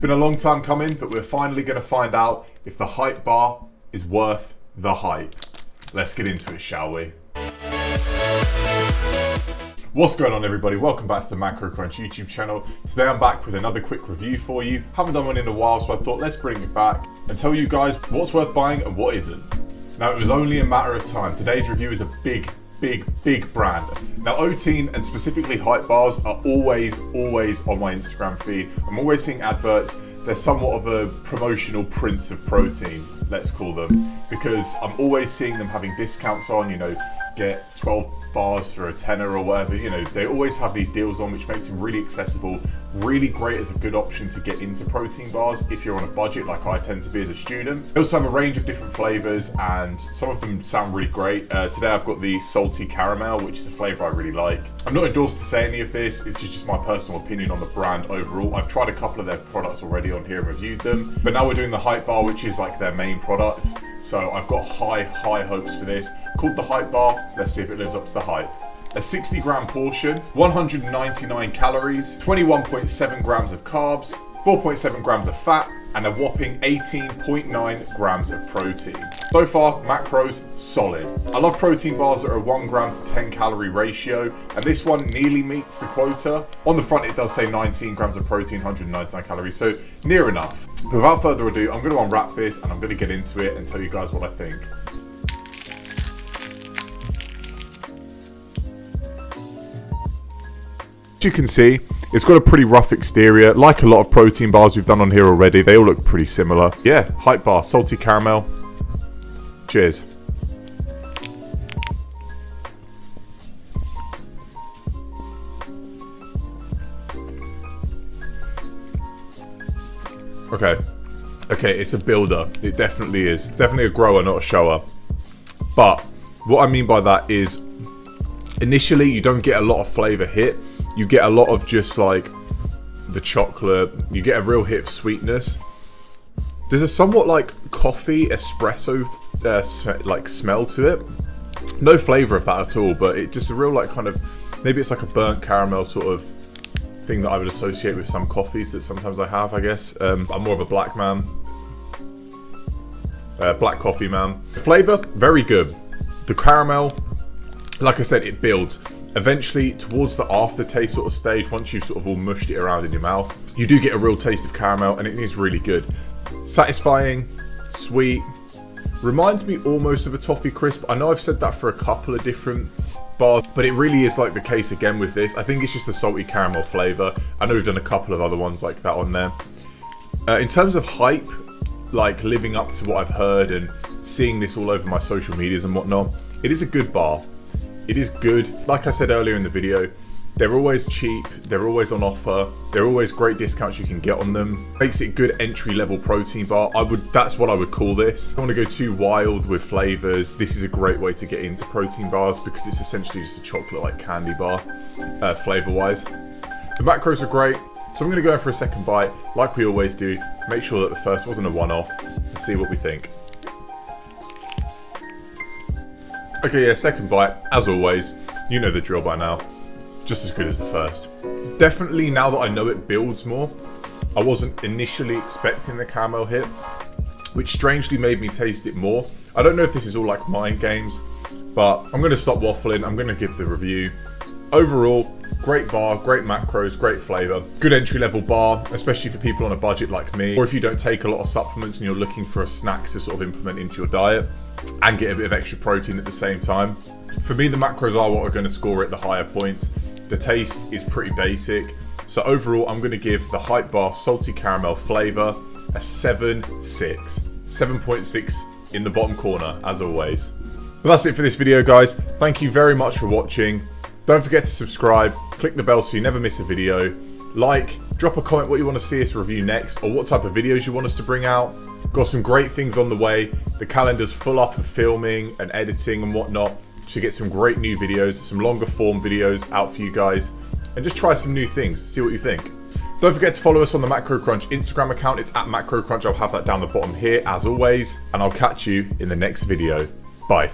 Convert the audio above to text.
Been a long time coming, but we're finally going to find out if the hype bar is worth the hype. Let's get into it, shall we? What's going on, everybody? Welcome back to the Macro Crunch YouTube channel. Today I'm back with another quick review for you. Haven't done one in a while, so I thought let's bring it back and tell you guys what's worth buying and what isn't. Now, it was only a matter of time. Today's review is a big brand. Now, Oteen and specifically hype bars are always on my Instagram feed. I'm always seeing adverts. They're somewhat of a promotional prince of protein, let's call them, because I'm always seeing them having discounts on, you know, get 12 bars for a tenner or whatever. You know, they always have these deals on, which makes them really accessible, really great as a good option to get into protein bars if you're on a budget like I tend to be as a student. They also have a range of different flavors and some of them sound really great. Today I've got the salty caramel, which is a flavor I really like. I'm not endorsed to say any of this, it's just my personal opinion on the brand overall. I've tried a couple of their products already on here and reviewed them, but now we're doing the hype bar, which is like their main product. So I've got high hopes for this. Called the hype bar, let's see if it lives up to the hype. A 60-gram portion, 199 calories, 21.7 grams of carbs, 4.7 grams of fat, and a whopping 18.9 grams of protein. So far, macros, solid. I love protein bars that are a 1 gram to 10 calorie ratio, and this one nearly meets the quota. On the front, it does say 19 grams of protein, 199 calories, so near enough. But without further ado, I'm gonna unwrap this and I'm gonna get into it and tell you guys what I think. As you can see, it's got a pretty rough exterior. Like a lot of protein bars we've done on here already, they all look pretty similar. Yeah, hype bar, salty caramel. Cheers. Okay, it's a builder. It definitely is. It's definitely a grower, not a shower. But what I mean by that is, initially you don't get a lot of flavor hit. You get a lot of just like the chocolate. You get a real hit of sweetness. There's a somewhat like coffee espresso like smell to it. No flavor of that at all, but it just a real like kind of, maybe it's like a burnt caramel sort of thing that I would associate with some coffees that sometimes I have, I guess. I'm more of a black man. Black coffee man. Flavor, very good. The caramel, like I said, it builds. Eventually, towards the aftertaste sort of stage, once you've sort of all mushed it around in your mouth, you do get a real taste of caramel, and it is really good. Satisfying, sweet, reminds me almost of a toffee crisp. I know I've said that for a couple of different bars, but it really is like the case again with this. I think it's just a salty caramel flavor. I know we've done a couple of other ones like that on there. In terms of hype, like living up to what I've heard and seeing this all over my social medias and whatnot, it is a good bar. It is good. Like I said earlier in the video, they're always cheap, they're always on offer, they're always great discounts you can get on them. Makes it a good entry-level protein bar. That's what I would call this. I don't want to go too wild with flavors. This is a great way to get into protein bars because it's essentially just a chocolate like candy bar, flavor-wise. The macros are great, so I'm going to go in for a second bite, like we always do. Make sure that the first wasn't a one-off, and see what we think. Okay, yeah, second bite, as always, you know the drill by now, just as good as the first. Definitely, now that I know it builds more, I wasn't initially expecting the caramel hit, which strangely made me taste it more. I don't know if this is all like mind games, but I'm going to stop waffling, I'm going to give the review. Overall, great bar, great macros, great flavor. Good entry-level bar, especially for people on a budget like me, or if you don't take a lot of supplements and you're looking for a snack to sort of implement into your diet and get a bit of extra protein at the same time. For me, the macros are what are going to score at the higher points. The taste is pretty basic. So overall, I'm going to give the hype bar salty caramel flavor a 7.6 in the bottom corner, as always. But that's it for this video, guys. Thank you very much for watching. Don't forget to subscribe, click the bell so you never miss a video. Like, drop a comment what you want to see us review next, or what type of videos you want us to bring out. Got some great things on the way. The calendar's full up of filming and editing and whatnot. So get some great new videos, some longer form videos out for you guys. And just try some new things, see what you think. Don't forget to follow us on the Macro Crunch Instagram account. It's at Macro Crunch. I'll have that down the bottom here as always. And I'll catch you in the next video. Bye.